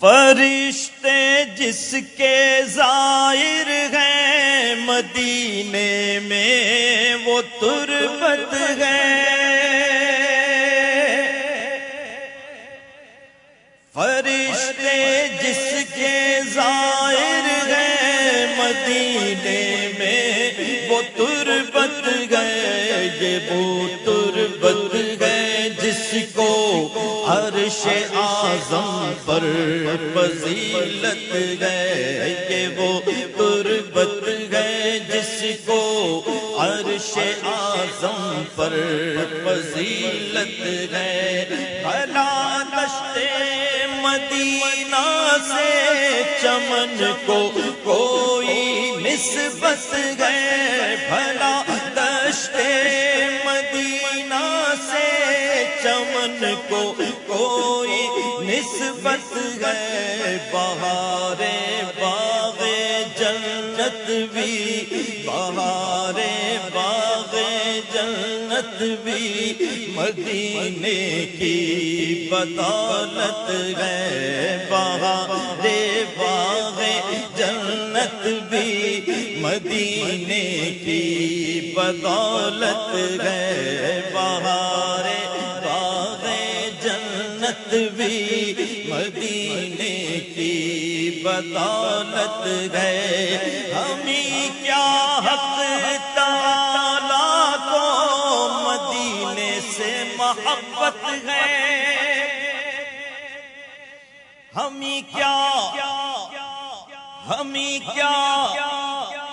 فرشتے جس کے زائر ہیں مدینے میں وہ تربت ہے، فرشتے جس کے زائر ہیں مدینے میں وہ تربت ہے، یہ وہ تربت ہے جس کو عرش اعظم پر فضیلت ہے، یہ وہ تربت ہے جس کو عرش اعظم پر فضیلت ہے۔ بھلا دشت مدینہ سے چمن کو کوئی نسبت ہے، بھلا دشت مدینہ سے چمن کو کوئی نسبت ہے۔ بہار باغ جنت بھی، بہار باغ جنت بھی مدینے کی بدولت ہے، بہار باغ جنت بھی مدینے کی بدولت ہے، بہار باغ جنت بھی مدینے کی بدولت ہے۔ ہمیں کیا حق تعالیٰ کو مدینے سے محبت ہے، ہمیں کیا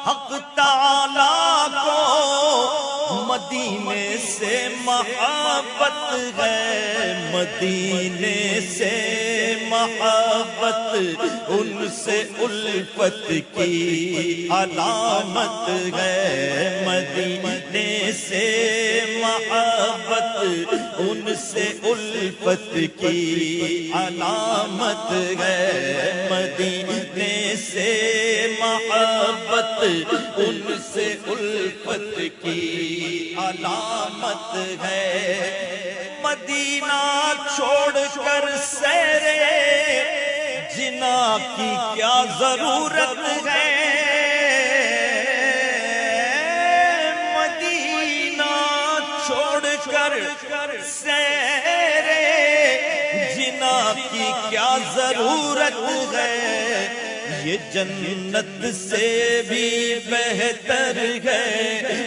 حق تعالیٰ کو مدینے سے محبت ہے، مدینے سے محبت ان سے الفت کی علامت ہے، مدینے سے محبت ان سے الفت کی علامت ہے، مدینے سے محبت ان سے الفت کی علامت ہے۔ مدینہ چھوڑ کر سیرے جنا کی کیا ضرورت ہے، مدینہ چھوڑ کر سیرے جنا کی کیا ضرورت ہے، یہ جنت سے بھی بہتر ہے،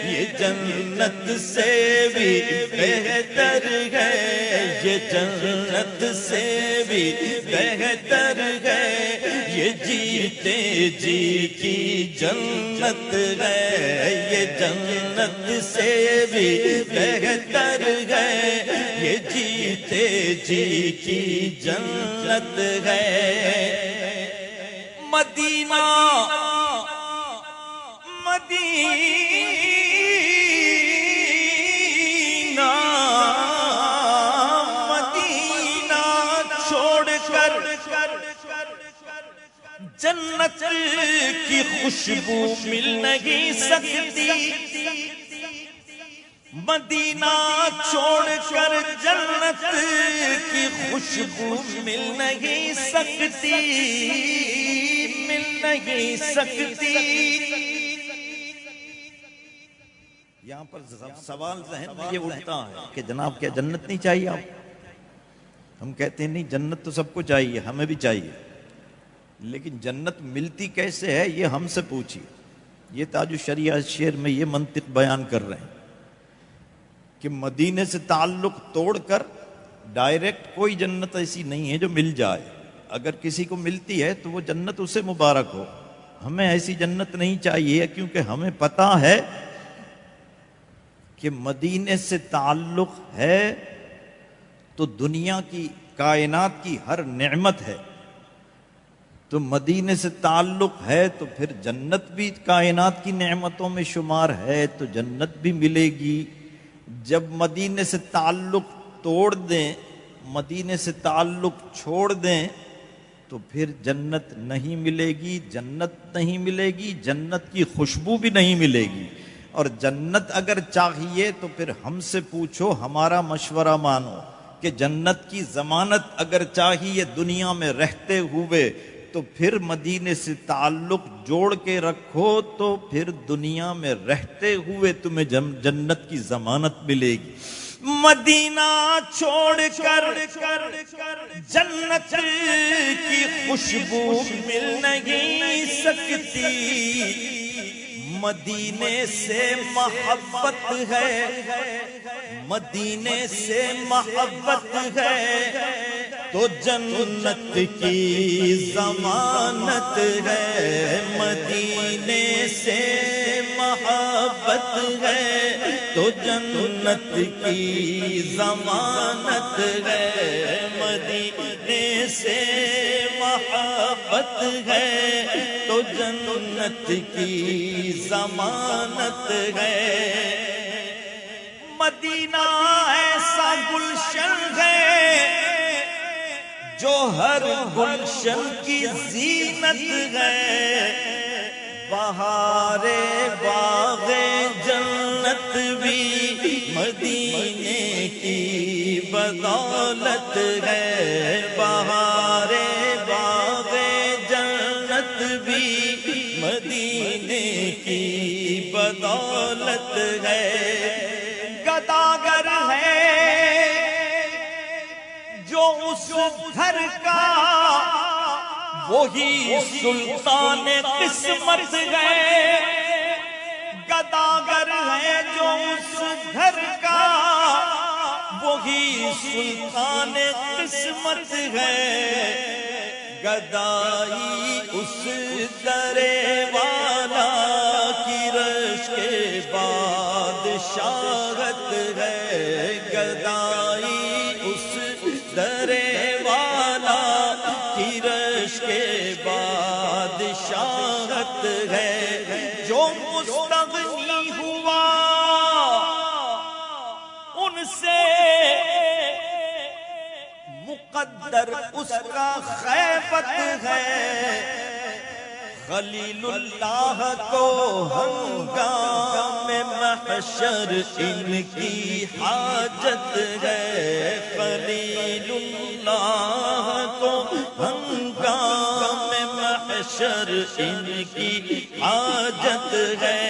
یہ جنت سے بھی بہتر ہے، یہ جنت سے بھی بہتر ہے، یہ جیتے جی کی جنت ہے، یہ جنت سے بھی بہتر ہے، یہ جیتے جی کی جنت ہے۔ مدینہ مدینہ مدینہ چھوڑ کر جنت کی خوشبو مل نہیں سکتی، مدینہ چھوڑ کر جنت کی خوشبو مل نہیں سکتی، مل نہیں سکتی۔ یہاں پر سوال ذہن میں یہ اٹھتا ہے کہ جناب کیا جنت نہیں چاہیے آپ؟ ہم کہتے ہیں نہیں، جنت تو سب کو چاہیے، ہمیں بھی چاہیے، لیکن جنت ملتی کیسے ہے یہ ہم سے پوچھیے۔ یہ تاج الشریعہ شعر میں یہ منطق بیان کر رہے ہیں کہ مدینے سے تعلق توڑ کر ڈائریکٹ کوئی جنت ایسی نہیں ہے جو مل جائے، اگر کسی کو ملتی ہے تو وہ جنت اسے مبارک ہو، ہمیں ایسی جنت نہیں چاہیے، کیونکہ ہمیں پتہ ہے کہ مدینے سے تعلق ہے تو دنیا کی کائنات کی ہر نعمت ہے، تو مدینے سے تعلق ہے تو پھر جنت بھی کائنات کی نعمتوں میں شمار ہے، تو جنت بھی ملے گی۔ جب مدینے سے تعلق توڑ دیں، مدینے سے تعلق چھوڑ دیں تو پھر جنت نہیں ملے گی، جنت نہیں ملے گی، جنت کی خوشبو بھی نہیں ملے گی۔ اور جنت اگر چاہیے تو پھر ہم سے پوچھو، ہمارا مشورہ مانو، کہ جنت کی ضمانت اگر چاہیے دنیا میں رہتے ہوئے تو پھر مدینے سے تعلق جوڑ کے رکھو تو پھر دنیا میں رہتے ہوئے تمہیں جنت کی ضمانت ملے گی۔ مدینہ چھوڑ کر جنت کی خوشبو مل نہیں سکتی، مدینے سے محبت ہے، مدینے سے محبت ہے تو جنت کی ضمانت ہے، مدینے سے محبت ہے تو جنت کی ضمانت ہے، مدینے سے محبت ہے تو جنت کی ضمانت ہے۔ مدینہ ایسا گلشن ہے جو ہر گلشن کی زینت ہے، بہار باغ جنت بھی مدینے کی بدولت ہے، بہار باغ جنت بھی مدینے کی بدولت ہے۔ گداگر ہے جو اس گھر کا وہی سلطان قسمت ہے، گداگر ہے جو اس گھر کا وہی سلطان قسمت ہے، گدائی اس درے والا کی رش کے بادشاہت ہے، گدائی اس درے والا کی رش کے بادشاہت ہے، جو مستغنی ہوا ان سے مقدر اس کا خیبت ہے، خلیل اللہ کو ہنگام محشر ان کی حاجت ہے، خلیل اللہ کو ہنگام محشر ان کی حاجت ہے،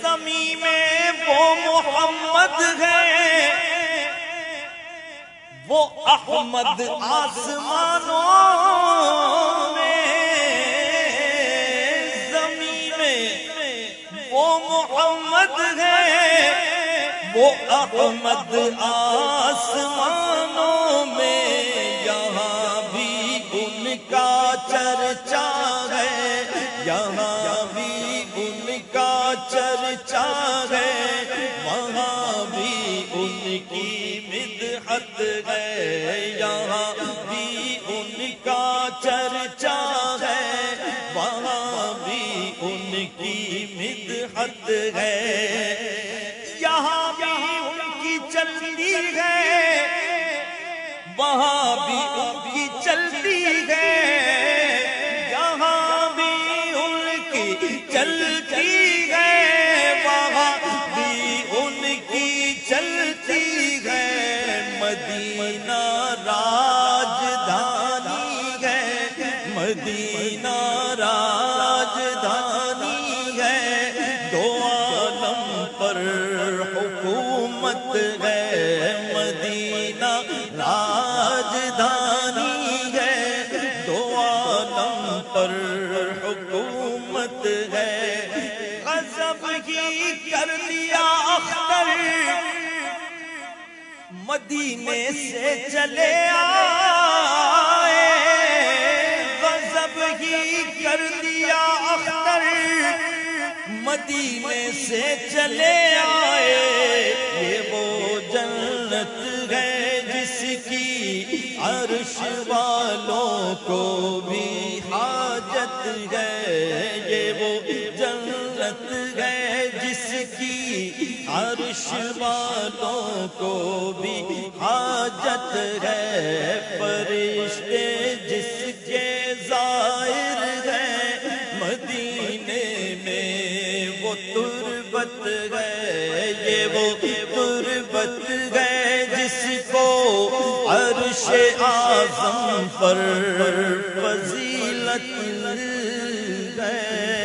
زمین میں وہ محمد ہے وہ احمد آسمانوں میں، زمین میں وہ محمد ہے وہ احمد آسمانوں میں، یہاں بھی ان کا چرچا ہے، یہاں بھی ان کا چرچا ہے، وہاں بھی ان کی مدحت ہے، یہاں بھی ان کا چرچا ہے، وہاں بھی ان کی مدحت ہے، یہاں بھی ان کی چلتی ہے، وہاں بھی ان کی چلتی ہے، یہاں بھی ان کی چلتی ہے، وہاں بھی ان کی چلتی ہے، مدینہ راجدھانی ہے، مدینہ راجدھانی ہے، دو عالم پر حکومت ہے، مدینہ راجدھانی ہے، دو عالم پر حکومت ہے، غضب ہی کر لیا اختر مدینے سے چلے آئے، غضب ہی کر دیا اختر مدینے سے چلے آئے، یہ وہ جنت ہے جس کی عرش والوں کو بھی حاجت ہے، یہ وہ جنت ہے جس کی عرش والوں کو بھی حاجت ہے، فرشتے جس کے زائر ہیں مدینے میں وہ تربت ہے، یہ وہ تربت ہے جس کو عرش اعظم پر فضیلت ہے